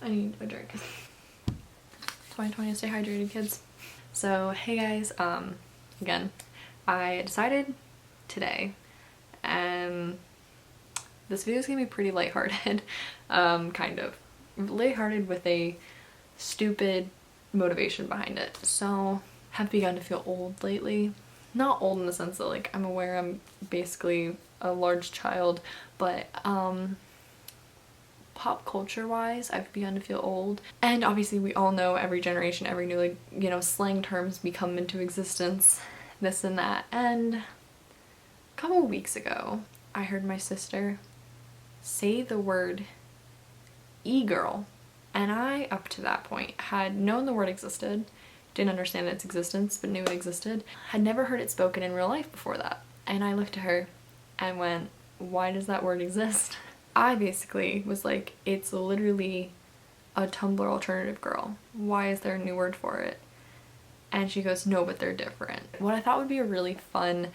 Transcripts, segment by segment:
I need a drink. 2020, stay hydrated, kids. So hey guys, again, I decided today, this video is gonna be pretty lighthearted, kind of lighthearted with a stupid motivation behind it. So have begun to feel old lately. Not old in the sense that like I'm aware I'm basically a large child, but pop culture wise I've begun to feel old. And obviously we all know every generation, every new, like, you know, slang terms become into existence, this and that. And a couple weeks ago I heard my sister say the word e-girl, and I, up to that point, had known the word existed, didn't understand its existence, but knew it existed. Had never heard it spoken in real life before that. And I looked at her and went, why does that word exist? I basically was like, it's literally a Tumblr alternative girl. Why is there a new word for it? And she goes, no, but they're different. What I thought would be a really fun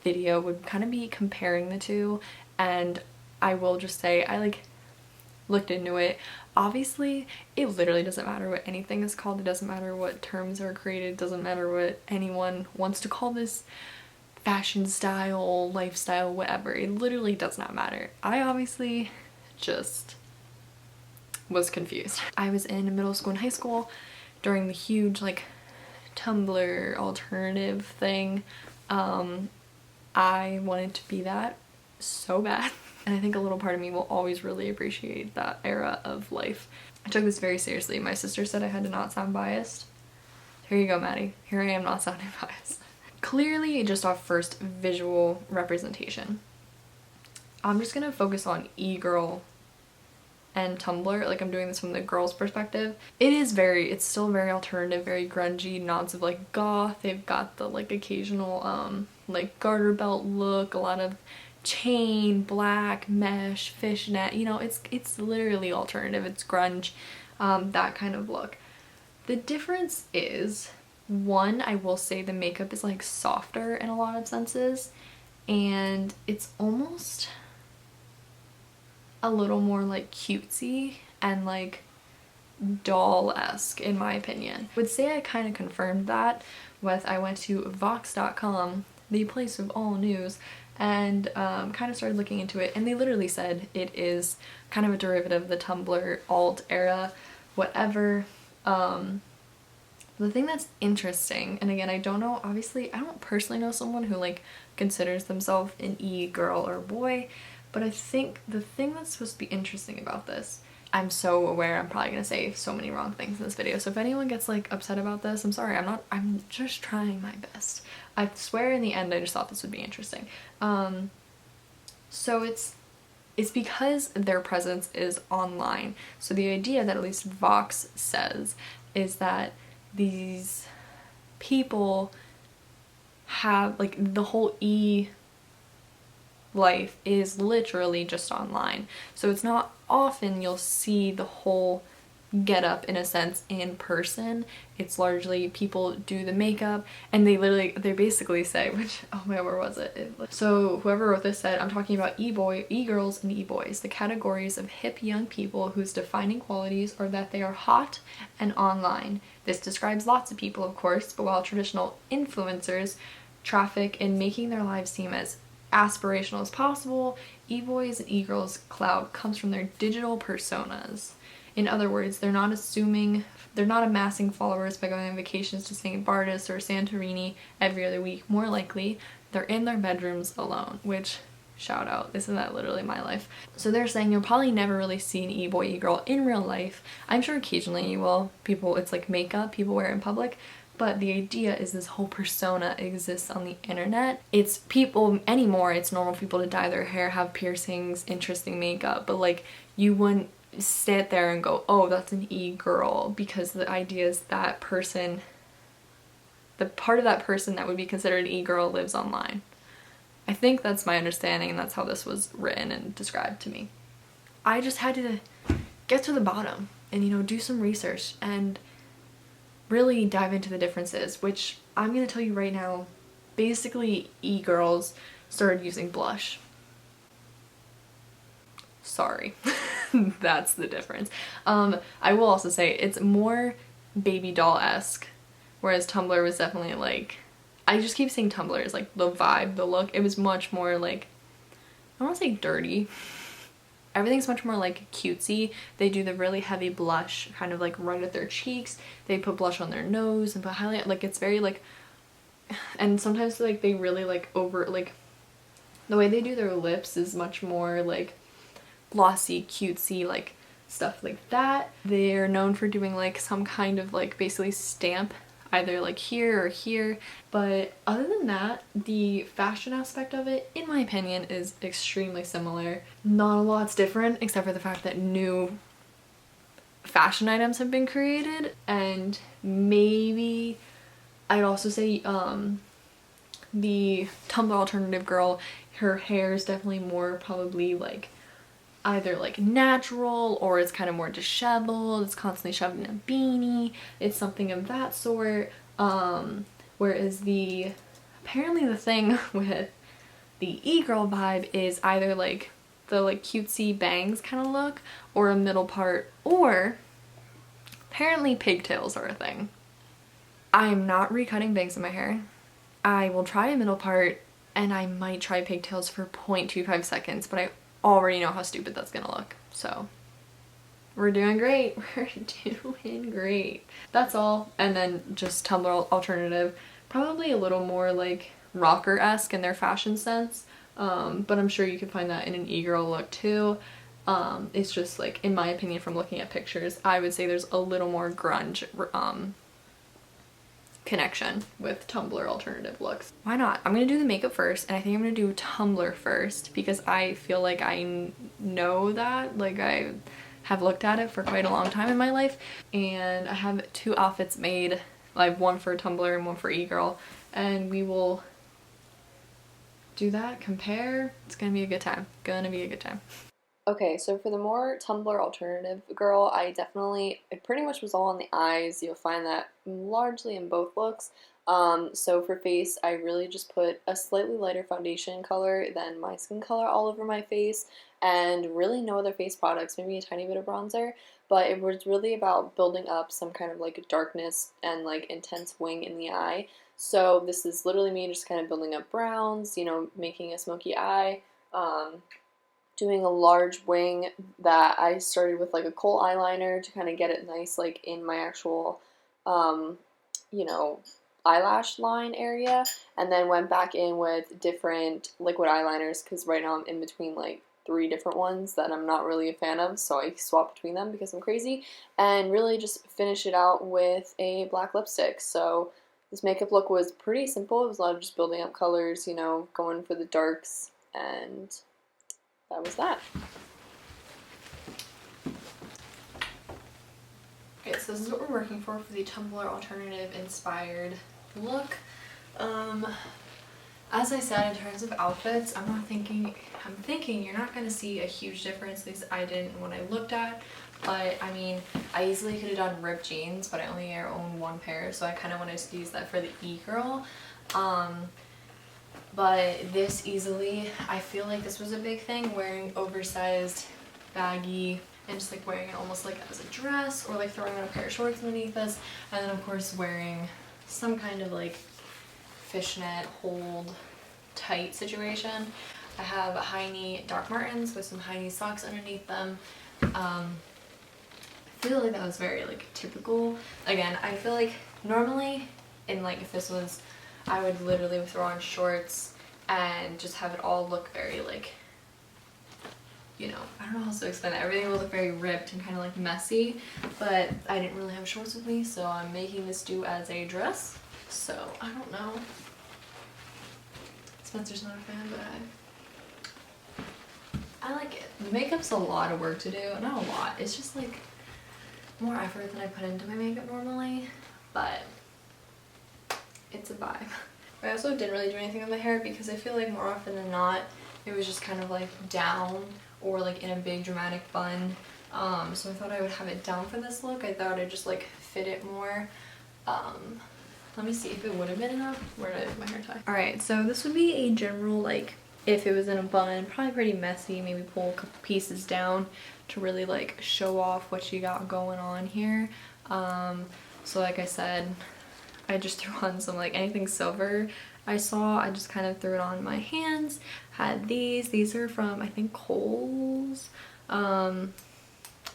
video would kind of be comparing the two, and I will just say I like looked into it. Obviously it literally doesn't matter what anything is called, it doesn't matter what terms are created, it doesn't matter what anyone wants to call this fashion style, lifestyle, whatever. It literally does not matter. I obviously just was confused. I was in middle school and high school during the huge like Tumblr alternative thing. I wanted to be that so bad. And I think a little part of me will always really appreciate that era of life. I took this very seriously. My sister said I had to not sound biased. Here you go, Maddie. Here I am not sounding biased. Clearly just off first visual representation. I'm just gonna focus on E-girl and Tumblr. Like I'm doing this from the girl's perspective. It's still very alternative, very grungy, nods of like goth. They've got the like occasional like garter belt look, a lot of chain, black, mesh, fishnet, you know, it's literally alternative, it's grunge, that kind of look. The difference is, one, I will say the makeup is like softer in a lot of senses, and it's almost a little more like cutesy and like doll-esque in my opinion. I would say I kind of confirmed that with, I went to vox.com, the place of all news, and kind of started looking into it, and they literally said it is kind of a derivative of the Tumblr alt era, whatever. The thing that's interesting, and again I don't know, obviously I don't personally know someone who like considers themselves an e-girl or boy, but I think the thing that's supposed to be interesting about this, I'm so aware I'm probably gonna say so many wrong things in this video, so if anyone gets like upset about this, I'm sorry, I'm just trying my best. I swear in the end I just thought this would be interesting. So it's because their presence is online. So the idea that at least Vox says is that these people have like the whole life is literally just online. So it's not often you'll see the whole get up in a sense in person. It's largely people do the makeup, and they basically say, which, oh my god, where was it? So whoever wrote this said, I'm talking about e-girls and e-boys, the categories of hip young people whose defining qualities are that they are hot and online. This describes lots of people, of course, but while traditional influencers traffic in making their lives seem as aspirational as possible, e-boys and e-girls' clout comes from their digital personas. In other words, they're not amassing followers by going on vacations to St. Bartus or Santorini every other week. More likely, they're in their bedrooms alone, which, shout out, isn't that literally my life? So they're saying you'll probably never really see an e-boy, e-girl in real life. I'm sure occasionally you will. People, it's like makeup, people wear it in public. But the idea is this whole persona exists on the internet. It's people anymore, it's normal people to dye their hair, have piercings, interesting makeup, but like you wouldn't sit there and go, oh, that's an e-girl, because the idea is that person, the part of that person that would be considered an e-girl lives online. I think that's my understanding, and that's how this was written and described to me. I just had to get to the bottom and, you know, do some research and really dive into the differences, which I'm gonna tell you right now, basically e-girls started using blush. Sorry. That's the difference. I will also say it's more baby doll-esque, whereas Tumblr was definitely like, I just keep saying Tumblr is like the vibe, the look. It was much more like, I don't want to say dirty. Everything's much more like cutesy. They do the really heavy blush kind of like right at their cheeks. They put blush on their nose and put highlight. Like it's very like, and sometimes like they really like over, like the way they do their lips is much more like glossy, cutesy, like stuff like that. They're known for doing like some kind of like basically stamp either like here or here, but other than that, the fashion aspect of it, in my opinion, is extremely similar. Not a lot's different except for the fact that new fashion items have been created, and maybe I'd also say the Tumblr alternative girl, her hair is definitely more probably like either like natural or it's kind of more disheveled, it's constantly shoved in a beanie, it's something of that sort. Whereas apparently the thing with the E-girl vibe is either like the like cutesy bangs kind of look or a middle part, or apparently pigtails are a thing. I'm not recutting bangs in my hair. I will try a middle part and I might try pigtails for 0.25 seconds, but I already know how stupid that's gonna look. So we're doing great. We're doing great. That's all. And then just Tumblr alternative, probably a little more like rocker-esque in their fashion sense. But I'm sure you can find that in an E-girl look too. It's just like, in my opinion, from looking at pictures, I would say there's a little more grunge connection with Tumblr alternative looks. Why not? I'm gonna do the makeup first, and I think I'm gonna do Tumblr first because I feel like I know that, like I have looked at it for quite a long time in my life, and I have 2 outfits made. I have one for Tumblr and one for E-girl, and we will do that, compare. It's gonna be a good time. Gonna be a good time. Okay, so for the more Tumblr alternative girl, it pretty much was all on the eyes. You'll find that largely in both looks. So for face, I really just put a slightly lighter foundation color than my skin color all over my face, and really no other face products, maybe a tiny bit of bronzer, but it was really about building up some kind of like darkness and like intense wing in the eye. So this is literally me just kind of building up browns, you know, making a smoky eye, doing a large wing that I started with like a kohl eyeliner to kind of get it nice like in my actual, you know, eyelash line area, and then went back in with different liquid eyeliners because right now I'm in between like 3 different ones that I'm not really a fan of, so I swap between them because I'm crazy, and really just finish it out with a black lipstick. So this makeup look was pretty simple. It was a lot of just building up colors, you know, going for the darks, and that was that. Okay, so this is what we're working for the Tumblr alternative inspired look. As I said, in terms of outfits, I'm thinking you're not going to see a huge difference, at least I didn't when I looked at, but I mean, I easily could have done ripped jeans, but I only own 1 pair, so I kind of wanted to use that for the E-girl. But this easily, I feel like this was a big thing, wearing oversized, baggy, and just like wearing it almost like as a dress, or like throwing on a pair of shorts underneath this, and then of course wearing some kind of like fishnet hold tight situation. I have high knee Doc Martens with some high knee socks underneath them. I feel like that was very like typical. Again, I feel like normally in like if this was, I would literally throw on shorts and just have it all look very like, you know, I don't know how else to explain that. Everything would look very ripped and kind of like messy, but I didn't really have shorts with me, so I'm making this do as a dress. So I don't know. Spencer's not a fan, but I like it. The makeup's a lot of work to do. Not a lot. It's just like more effort than I put into my makeup normally, but it's a vibe. I also didn't really do anything with my hair because I feel like more often than not it was just kind of like down or like in a big dramatic bun. So I thought I would have it down for this look. I thought I'd just like fit it more. Let me see if it would have been enough. Where did I leave my hair tie? Alright, so this would be a general like if it was in a bun, probably pretty messy, maybe pull a couple pieces down, to really like show off what you got going on here. So like I said, I just threw on some like anything silver I saw. I just kind of threw it on my hands. Had these are from I think Kohl's.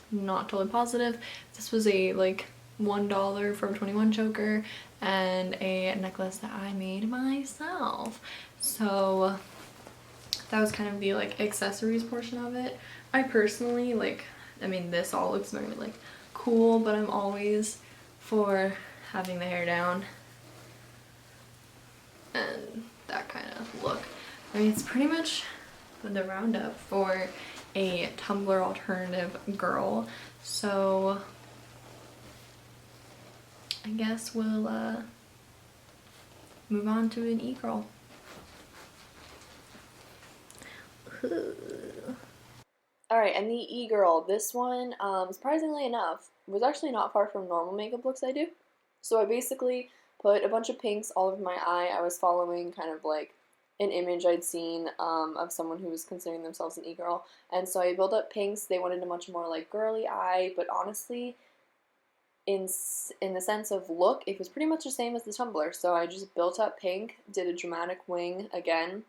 Not totally positive. This was a like $1 from 21 choker and a necklace that I made myself. So that was kind of the like accessories portion of it. I personally like, I mean this all looks very like cool, but I'm always for having the hair down and that kind of look. I mean it's pretty much the roundup for a Tumblr alternative girl. So I guess we'll move on to an e-girl. Alright, and the e-girl, this one, surprisingly enough, was actually not far from normal makeup looks I do. So I basically put a bunch of pinks all over my eye. I was following kind of like an image I'd seen of someone who was considering themselves an e-girl, and so I built up pinks. They wanted a much more like girly eye, but honestly, in the sense of look, it was pretty much the same as the Tumblr. So I just built up pink, did a dramatic wing again,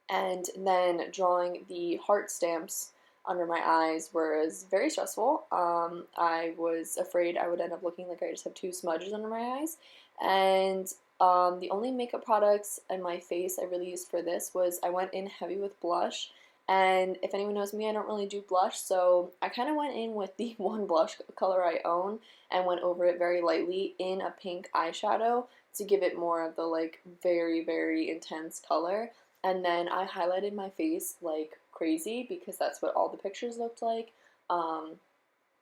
and then drawing the heart stamps under my eyes was very stressful. I was afraid I would end up looking like I just have two smudges under my eyes, and the only makeup products in my face I really used for this was I went in heavy with blush, and if anyone knows me, I don't really do blush, so I kind of went in with the one blush color I own and went over it very lightly in a pink eyeshadow to give it more of the like very, very intense color. And then I highlighted my face like crazy because that's what all the pictures looked like.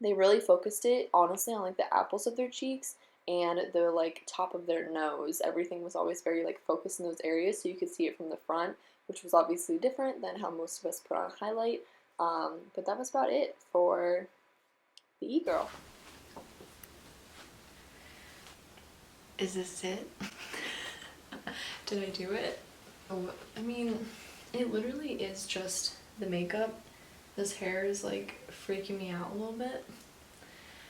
They really focused it, honestly, on like the apples of their cheeks and the like top of their nose. Everything was always very like focused in those areas so you could see it from the front, which was obviously different than how most of us put on highlight. But that was about it for the e-girl. Is this it? Did I do it? Oh, I mean, it literally is just the makeup. This hair is like freaking me out a little bit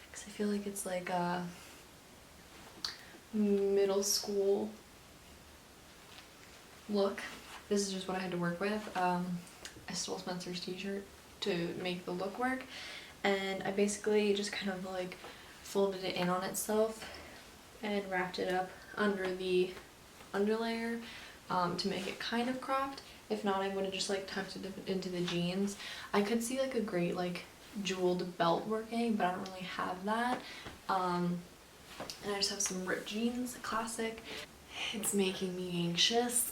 because I feel like it's like a middle school look. This is just what I had to work with. I stole Spencer's t-shirt to make the look work, and I basically just kind of like folded it in on itself and wrapped it up under the underlayer to make it kind of cropped. If not, I would have just like tucked it into the jeans. I could see like a great like jeweled belt working, but I don't really have that. And I just have some ripped jeans, classic. It's making me anxious.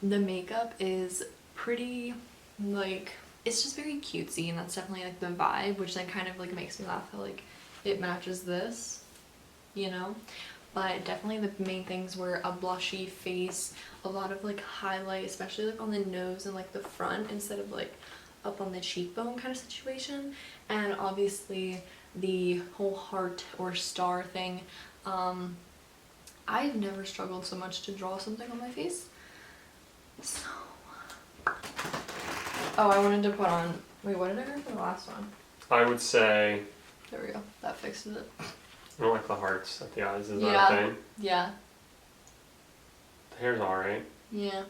The makeup is pretty like, it's just very cutesy, and that's definitely like the vibe, which then kind of like makes me laugh how like it matches this, you know? But definitely the main things were a blushy face, a lot of like highlight, especially like on the nose and like the front instead of like up on the cheekbone kind of situation, and obviously the whole heart or star thing. I've never struggled so much to draw something on my face. So, oh, I wanted to put on, wait, what did I wear for the last one? I would say, there we go, that fixes it. I don't like the hearts at the eyes, is that a thing? Yeah. The hair's alright. Yeah.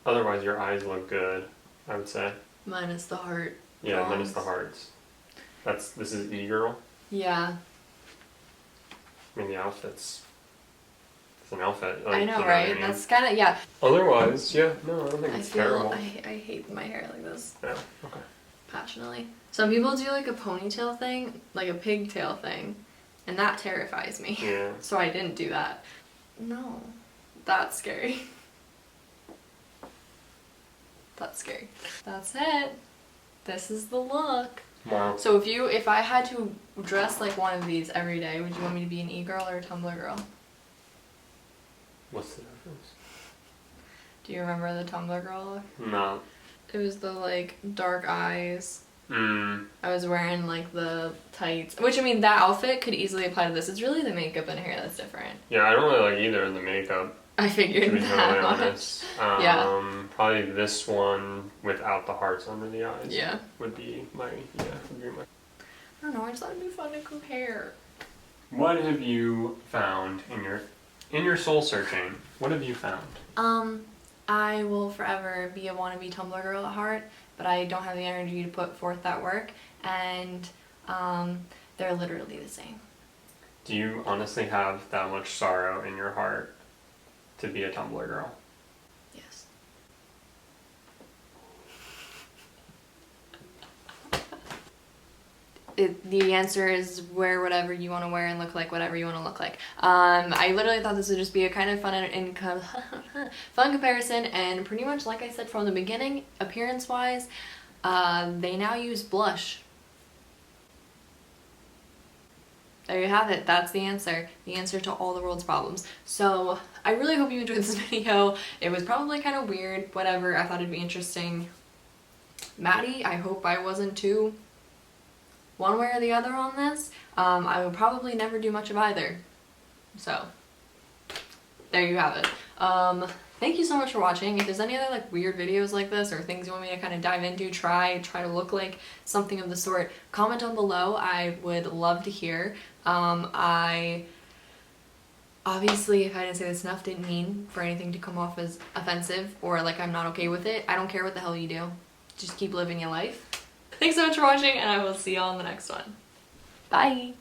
Otherwise your eyes look good, I would say. Minus the heart. Yeah, minus the hearts. This is e-girl. Yeah. I mean, the outfit's, it's an outfit. Like, I know, you know right? what I mean? That's kind of, yeah. Otherwise, yeah, no, I don't think it's terrible. I hate my hair like this. Yeah, okay. Passionately. Some people do like a ponytail thing, like a pigtail thing, and that terrifies me. Yeah. So I didn't do that. No, that's scary. That's scary. That's it. This is the look. Wow. So if I had to dress like one of these every day, would you want me to be an e-girl or a Tumblr girl? What's the difference? Do you remember the Tumblr girl look? No. It was the like dark eyes. I was wearing like the tights, which I mean that outfit could easily apply to this. It's really the makeup and hair that's different. Yeah, I don't really like either of the makeup. I to figured be that totally much. honest. Yeah. Probably this one without the hearts under the eyes. Yeah. Would be my, would be my. I don't know, I just thought it'd be fun to compare. What have you found in your soul searching? What have you found? I will forever be a wannabe Tumblr girl at heart, but I don't have the energy to put forth that work, and they're literally the same. Do you honestly have that much sorrow in your heart to be a Tumblr girl? Yes. The answer is wear whatever you want to wear and look like whatever you want to look like. I literally thought this would just be a kind of fun fun comparison, and pretty much like I said from the beginning, appearance-wise, they now use blush. There you have it. That's the answer. The answer to all the world's problems. So I really hope you enjoyed this video. It was probably kind of weird, whatever. I thought it'd be interesting. Maddie, I hope I wasn't too one way or the other on this. I will probably never do much of either. So there you have it. Thank you so much for watching. If there's any other like weird videos like this or things you want me to kind of dive into, try to look like something of the sort, comment down below. I would love to hear. I obviously, if I didn't say this enough, didn't mean for anything to come off as offensive or like I'm not okay with it. I don't care what the hell you do. Just keep living your life. Thanks so much for watching, and I will see y'all in the next one. Bye!